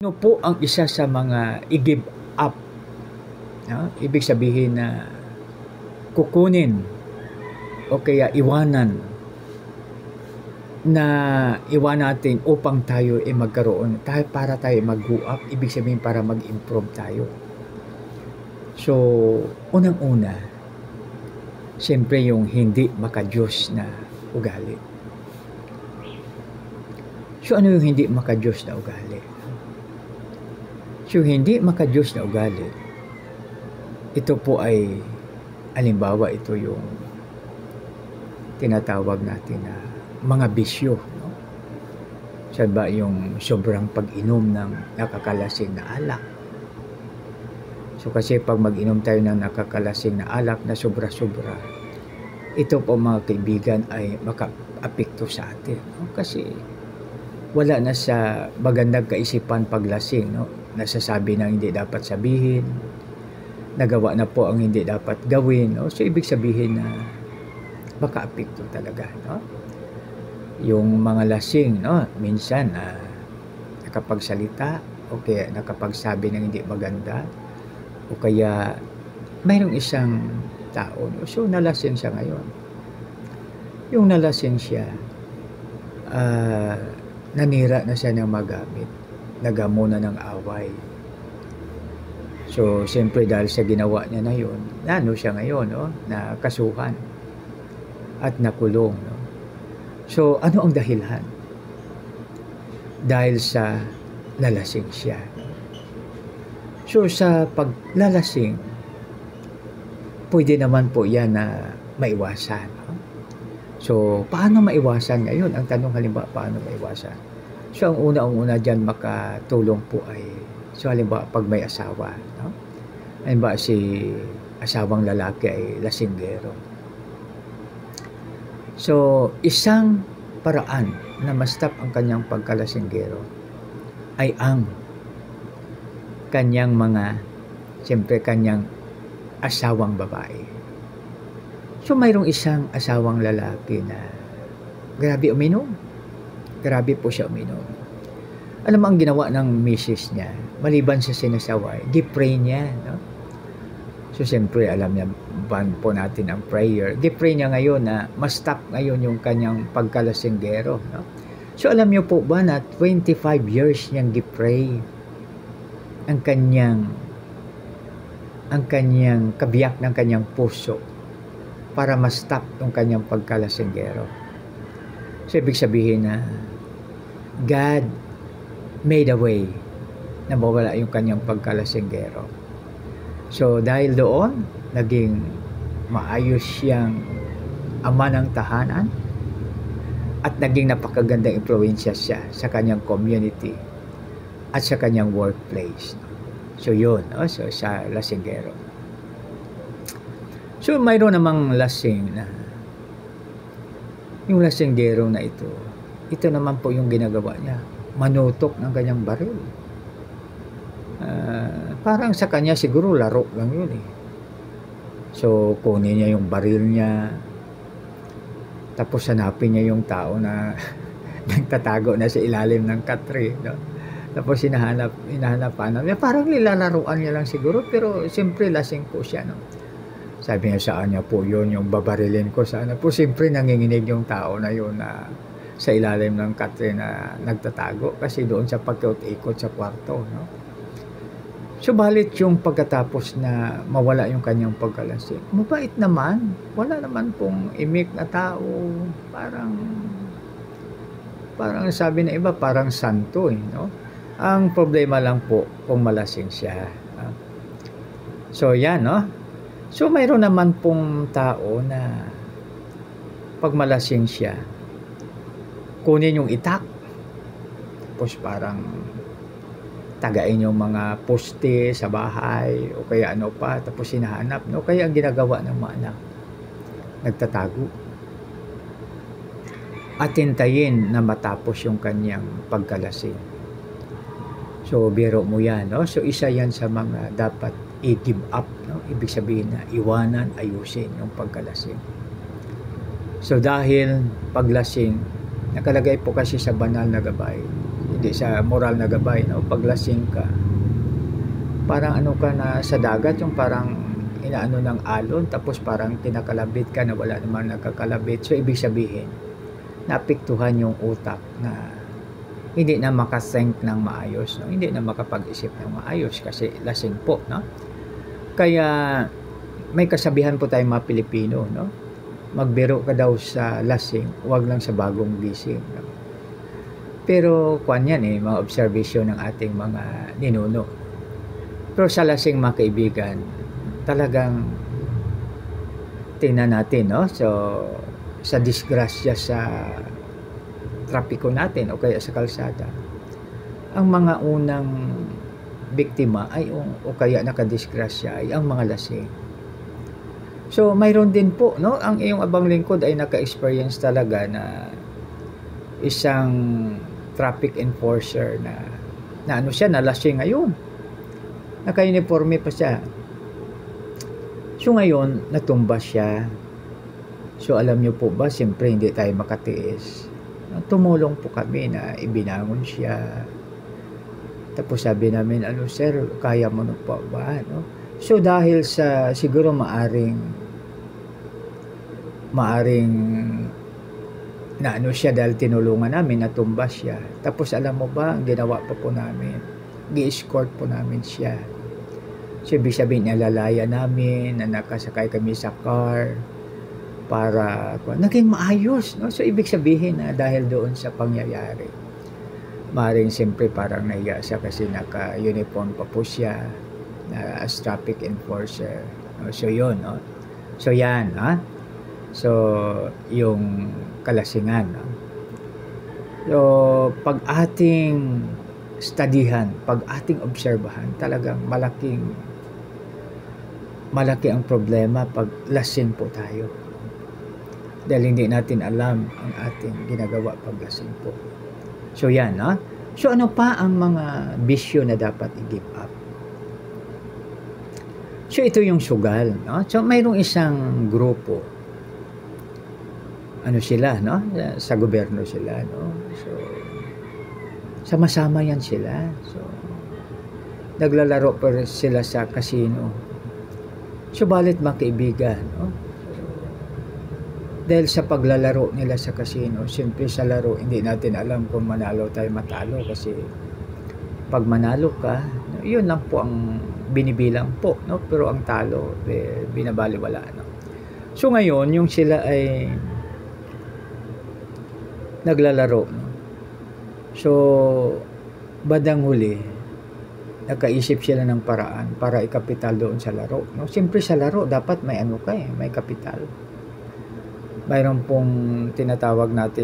Ano po ang isa sa mga i-give up, no? Ibig sabihin na kukunin o kaya iwanan natin upang tayo ay magkaroon para tayo mag-grow up, ibig sabihin para mag-improve tayo. So, unang-una, siyempre yung hindi maka-Diyos na ugali. So, ano yung hindi maka-Diyos na ugali? So, hindi maka-Diyos na ugali, ito po ay, halimbawa, ito yung tinatawag natin na mga bisyo, no? Siya ba yung sobrang pag-inom ng nakakalasing na alak? So, kasi pag mag-inom tayo ng nakakalasing na alak na sobra-sobra, ito po mga kaibigan ay maka-apekto sa atin, no? Kasi wala na sa magandang kaisipan paglasing, no? Nasasabi na hindi dapat sabihin, nagawa na po ang hindi dapat gawin, no? So, ibig sabihin na maka-apekto talaga, no? Yung mga lasing, no? Minsan nakapagsalita o kaya nakapagsabi ng hindi maganda o kaya mayroong isang tao, no? So, nalasing siya ngayon. Yung nalasing siya, nanira na siya ng magamit, nagamo na ng away. So, siyempre dahil sa ginawa niya na yun, siya ngayon, no? Nakasuhan at nakulong, no? So, ano ang dahilan? Dahil sa lalasing siya. So, sa paglalasing, pwede naman po yan na maiwasan, no? So, paano maiwasan ngayon? Ang tanong halimbawa, paano maiwasan? So, ang una dyan makatulong po ay, so halimbawa, pag may asawa, no? Halimbawa, si asawang lalaki ay lasinggero. So, isang paraan na ma-stop ang kanyang pagkalasinggero ay ang kanyang siyempre kanyang asawang babae. So, mayroong isang asawang lalaki na grabe uminom. Grabe po siya uminom. Alam mo ang ginawa ng misis niya, maliban sa sinasaway, gi-pray niya, no? So, siyempre, alam niya, ban po natin ang prayer. Gi-pray niya ngayon na ma-stop ngayon yung kanyang pagkalasinggero, no? So, alam niyo po ba na 25 years niyang gi-pray ang kanyang kabiyak ng kanyang puso para ma-stop yung kanyang pagkalasinggero. So, ibig sabihin na God made a way na mawala yung kanyang pagkalasinggero. So, dahil doon, naging maayos siyang ama ng tahanan at naging napakagandang impluwensya siya sa kanyang community at sa kanyang workplace. So, yun. No? So, sa lasinggero. So, mayroon namang lasing na yung lasinggero na ito naman po yung ginagawa niya. Manutok ng kanyang baril. Parang sa kanya siguro laro lang yun eh. So, kunin niya yung baril niya. Tapos hanapin niya yung tao na nagtatago na sa ilalim ng katre. No? Tapos hinahanap niya. Parang nilalaruan niya lang siguro. Pero siyempre lasing po siya. No? Sabi niya, saan niya po yun, yung babarilin ko. Sana po siyempre nanginginig yung tao na yun na sa ilalim ng katre na nagtatago kasi doon sa pagkikot sa kwarto, no? Subalit yung pagkatapos na mawala yung kanyang pagkalasing, mabait naman, wala naman pong imik na tao, parang sabi na iba, parang santo, no? Ang problema lang po kung malasing siya. So yan, no? So mayroon naman pong tao na pag malasing siya, kunin yung itak, tapos parang tagain yung mga poste sa bahay o kaya ano pa, tapos hinahanap, no? Kaya ang ginagawa ng mga anak, nagtatago at hintayin na matapos yung kanyang pagkalasing. So, biro mo yan, no? So, isa yan sa mga dapat i-give up, no? Ibig sabihin na iwanan, ayusin yung pagkalasing. So, dahil paglasing, nakalagay po kasi sa banal na gabay, di sa moral na gabay, no? Pag lasing ka, parang ano ka na sa dagat, yung parang inaano ng alon, tapos parang kinakalabit ka na wala namang nakakalabit. So ibig sabihin, naapektuhan yung utak na hindi na makathink ng maayos, no? Hindi na makapag-isip ng maayos kasi lasing po, no? Kaya may kasabihan po tayong mga Pilipino, no? Magbiro ka daw sa lasing, wag lang sa bagong gising, no? Pero kuwan yan mga observation ng ating mga ninuno. Pero sa lasing, mga kaibigan, talagang tingnan natin, no? So sa disgrasya sa trapiko natin o kaya sa kalsada, ang mga unang biktima ay o kaya nakadisgrasya ay ang mga lasing. So mayroon din po, no, ang iyong abang lingkod ay naka-experience talaga na isang traffic enforcer na ano siya, na lasing ngayon. Naka-uniforme pa siya. So ngayon, natumba siya. So alam niyo po ba, siyempre hindi tayo makatiis. Tumulong po kami na ibinangon siya. Tapos sabi namin, ano sir, kaya mo na po ba? No? So dahil sa siguro maaring na ano siya, dahil tinulungan namin, natumba siya. Tapos alam mo ba, ang ginawa pa po namin, gi-escort po namin siya. So ibig sabihin, nalalaya namin, na nakasakay kami sa car, para naging maayos, no? So ibig sabihin na dahil doon sa pangyayari, maring siyempre parang nahiya siya kasi naka-uniform pa po siya as traffic enforcer, no? So yun, no? So yan, ha? So yung kalasingan, no? So pag ating studihan, pag ating obserbahan, talagang malaki ang problema pag lasing po tayo. Dahil hindi natin alam ang ating ginagawa pag lasing po. So yan, ha? So ano pa ang mga bisyo na dapat i-give up? So ito yung sugal, no? So mayroong isang grupo, ano sila, no? Sa gobyerno sila, no? So sama-sama yan sila. So naglalaro pa sila sa casino. Subalit mga kaibigan, no? Dahil sa paglalaro nila sa casino, siyempre sa laro, hindi natin alam kung manalo tayo, matalo. Kasi pag manalo ka, yun lang po ang binibilang po, no? Pero ang talo, binabaliwala, no? So ngayon, yung sila ay naglalaro, no? So badang huli, nakaisip sila ng paraan para ikapital doon sa laro, no? Siyempre sa laro, dapat may ano ka may kapital. Mayroon pong tinatawag natin